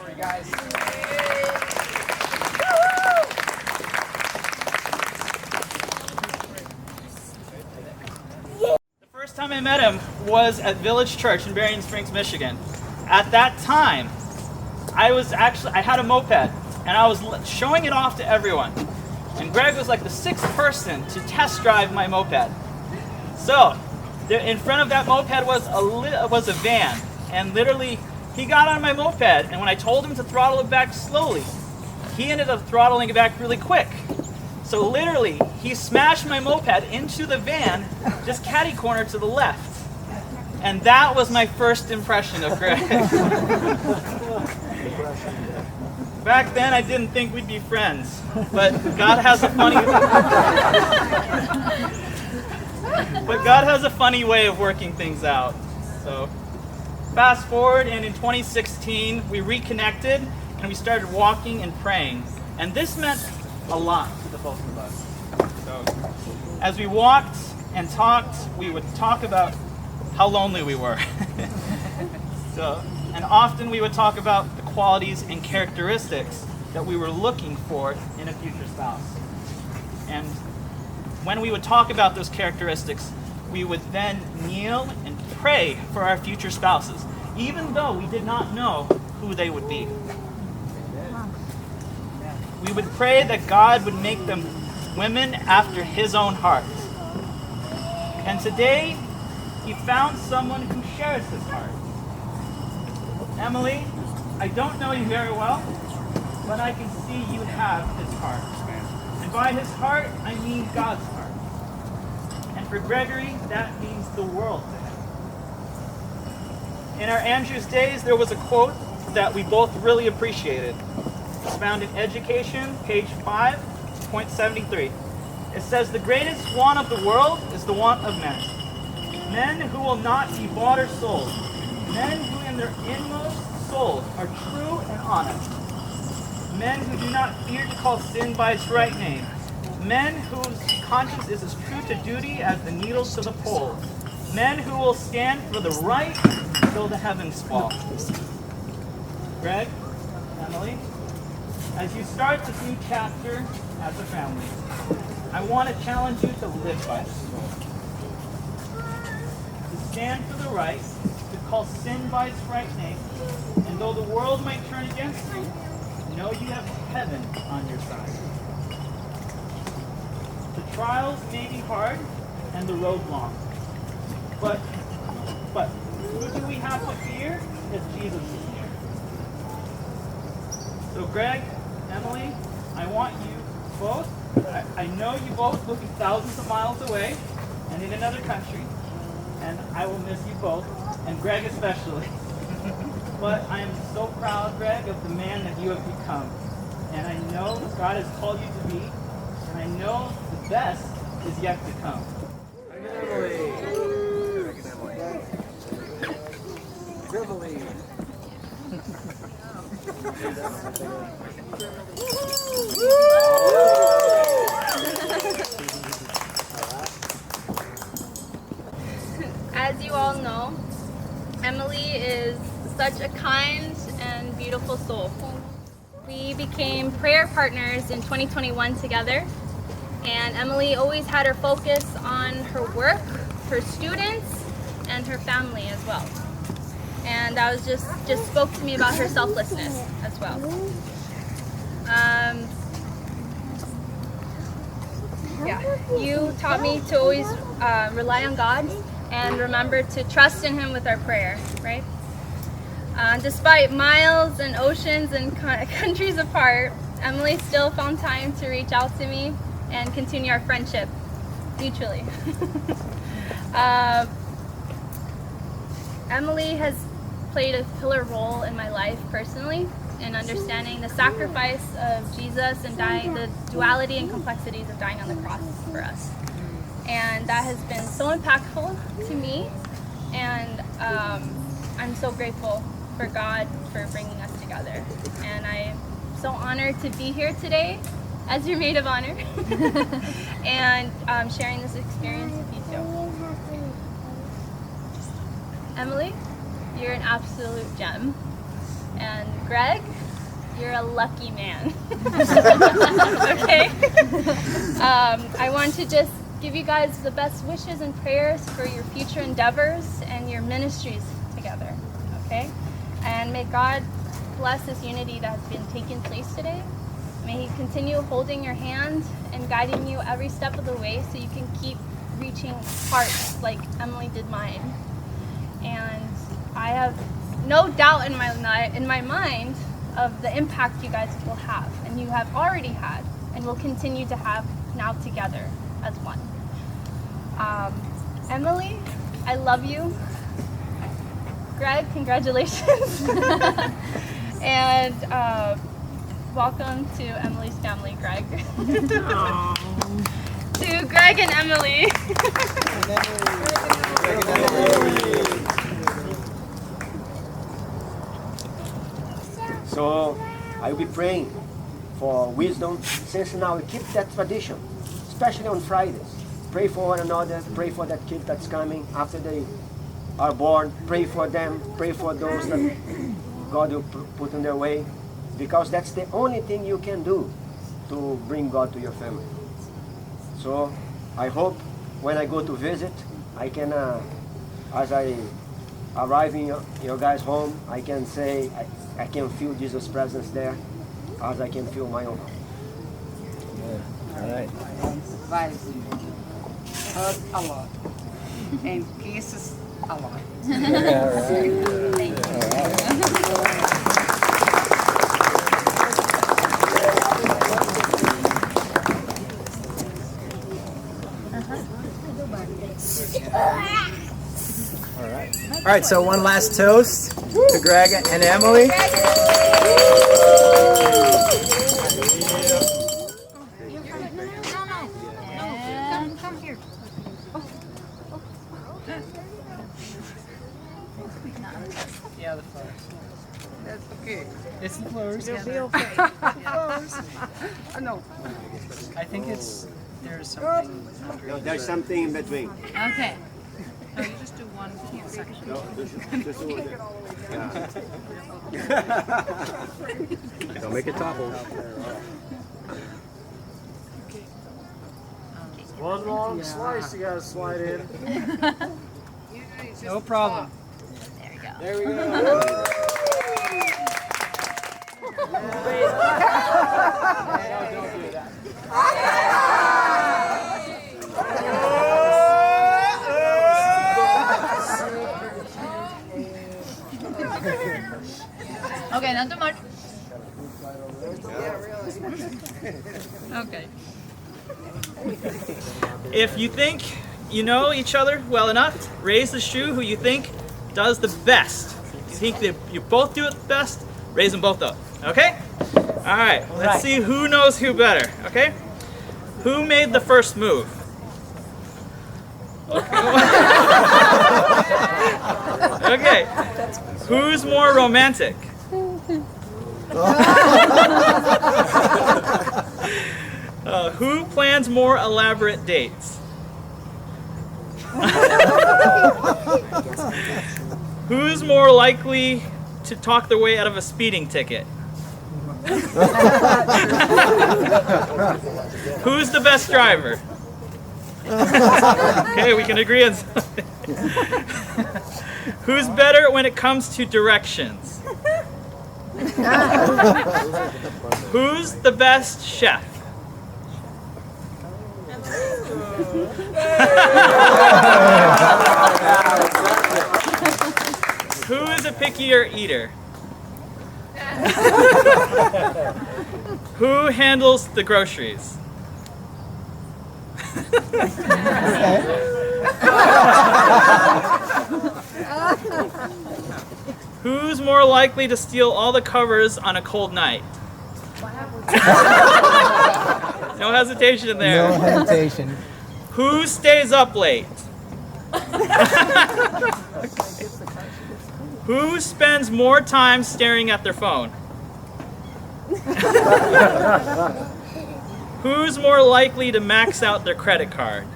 story, guys. The first time I met him was at Village Church in Berrien Springs, Michigan. At that time, I had a moped, and I was showing it off to everyone. And Greg was like the sixth person to test drive my moped. So, in front of that moped was a van, and literally, he got on my moped, and when I told him to throttle it back slowly, he ended up throttling it back really quick. So literally, he smashed my moped into the van, just catty-corner to the left. And that was my first impression of Greg. Back then, I didn't think we'd be friends, but God has a funny way of working things out. So, fast forward, and in 2016, we reconnected, and we started walking and praying. And this meant a lot to the both of us. So, as we walked and talked, we would talk about how lonely we were. And often we would talk about the qualities and characteristics that we were looking for in a future spouse. And when we would talk about those characteristics, we would then kneel and pray for our future spouses, even though we did not know who they would be. We would pray that God would make them women after His own heart. And today, He found someone who shares His heart. Emily, I don't know you very well, but I can see you have His heart. And by His heart, I mean God's heart. And for Gregory, that means the world to him. In our Andrews days, there was a quote that we both really appreciated. It's found in Education, page 5.73. It says, "The greatest want of the world is the want of men. Men who will not be bought or sold. Men who in their inmost souls are true and honest. Men who do not fear to call sin by its right name. Men whose conscience is as true to duty as the needles to the pole. Men who will stand for the right till the heavens fall." Greg, Emily, as you start this new chapter as a family, I want to challenge you to live by this rule. To stand for the right, to call sin by its right name, and though the world might turn against you, know you have heaven on your side. The trials may be hard and the road long, but who do we have to fear if Jesus is near? So Greg, Emily, I want you both, I know you both will be thousands of miles away and in another country, and I will miss you both, and Greg especially. But I am so proud, Greg, of the man that you have become. And I know God has called you to be, and I know the best is yet to come. As you all know, Emily is such a kind and beautiful soul. We became prayer partners in 2021 together, and Emily always had her focus on her work, her students, and her family as well. And that was just spoke to me about her selflessness as well. You taught me to always rely on God and remember to trust in Him with our prayer, right? Despite miles and oceans and countries apart, Emily still found time to reach out to me and continue our friendship mutually. Emily has played a pillar role in my life personally in understanding the sacrifice of Jesus and dying, the duality and complexities of dying on the cross for us. And that has been so impactful to me, and I'm so grateful for God for bringing us together. And I'm so honored to be here today as your maid of honor and sharing this experience with you too. Emily, you're an absolute gem, and Greg, you're a lucky man. Okay? I want to just give you guys the best wishes and prayers for your future endeavors and your ministries together. Okay? And may God bless this unity that has been taking place today. May He continue holding your hand and guiding you every step of the way so you can keep reaching hearts like Emily did mine. And I have no doubt in my mind of the impact you guys will have, and you have already had, and will continue to have now together as one. Emily, I love you. Greg, congratulations. And welcome to Emily's family, Greg. To Greg and Emily. So I will be praying for wisdom, since now we keep that tradition, especially on Fridays. Pray for one another, pray for that kid that's coming after they are born, pray for them, pray for those that God will put in their way, because that's the only thing you can do to bring God to your family. So I hope when I go to visit, I can, as I arrive in your guys' home, I can say, I can feel Jesus' presence there, as I can feel my own. Yeah. All right. Advise you. Hug a lot. And kisses a lot. Yeah, all right. Thank you. All right, so one last toast to Greg and Emily. Come here. Yeah, the flowers. That's okay. It's the flowers. They'll be okay. No. I think there's something. No, there's something in between. Okay. No, you just do one section. No, just don't make it topple. One long slice you gotta slide in. No problem. There we go. Okay, not too much. Okay. If you think you know each other well enough, raise the shoe who you think does the best. If you think that you both do it the best, raise them both up. Okay? All right. Let's see who knows who better. Okay? Who made the first move? Okay. Who's more romantic? Who plans more elaborate dates? Who's more likely to talk their way out of a speeding ticket? Who's the best driver? Okay, we can agree on something. Who's better when it comes to directions? Who's the best chef? Who is a pickier eater? Who handles the groceries? Who's more likely to steal all the covers on a cold night? No hesitation there. No hesitation. Who stays up late? Who spends more time staring at their phone? Who's more likely to max out their credit card?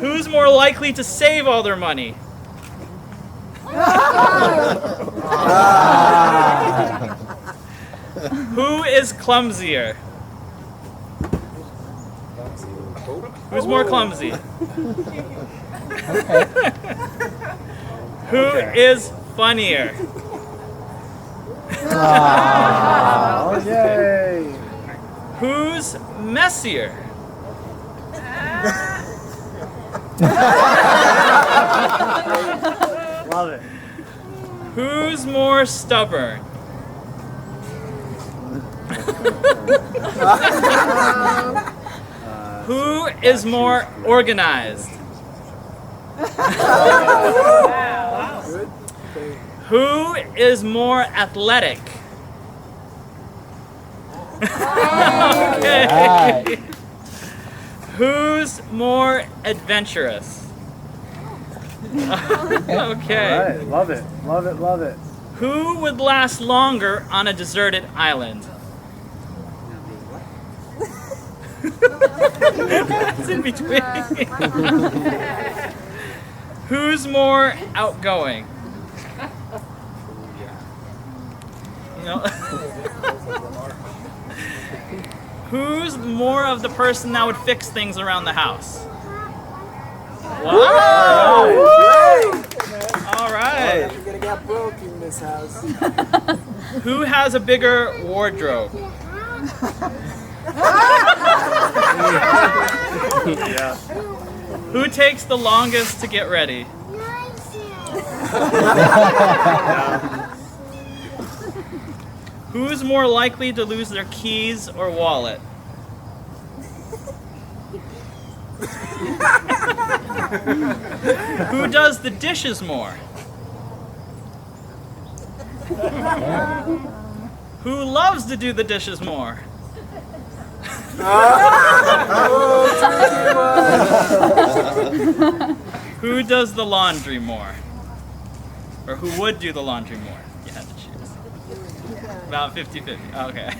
Who's more likely to save all their money? Who is clumsier? Who's more clumsy? Who is funnier? Oh, yay! Who's messier? Love it. Who's more stubborn? Who is more organized? Who is more athletic? Okay. Who's more adventurous? Okay. All right. Love it. Love it. Love it. Who would last longer on a deserted island? It's in between. Who's more outgoing? No. Who's more of the person that would fix things around the house? Wow! All right. You're gonna get broke in this house. Who has a bigger wardrobe? Yeah. Who takes the longest to get ready? Who's more likely to lose their keys or wallet? Who does the dishes more? Who loves to do the dishes more? Who does the laundry more? Or who would do the laundry more? You had to choose. About 50-50. Okay.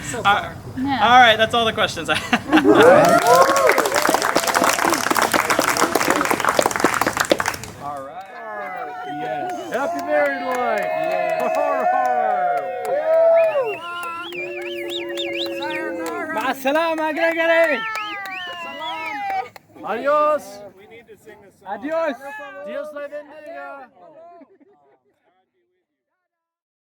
So far. All right, that's all the questions I have. All right. Yes. Happy married life. مع السلامة Gregory. Adios. Adios. Dios le bendiga.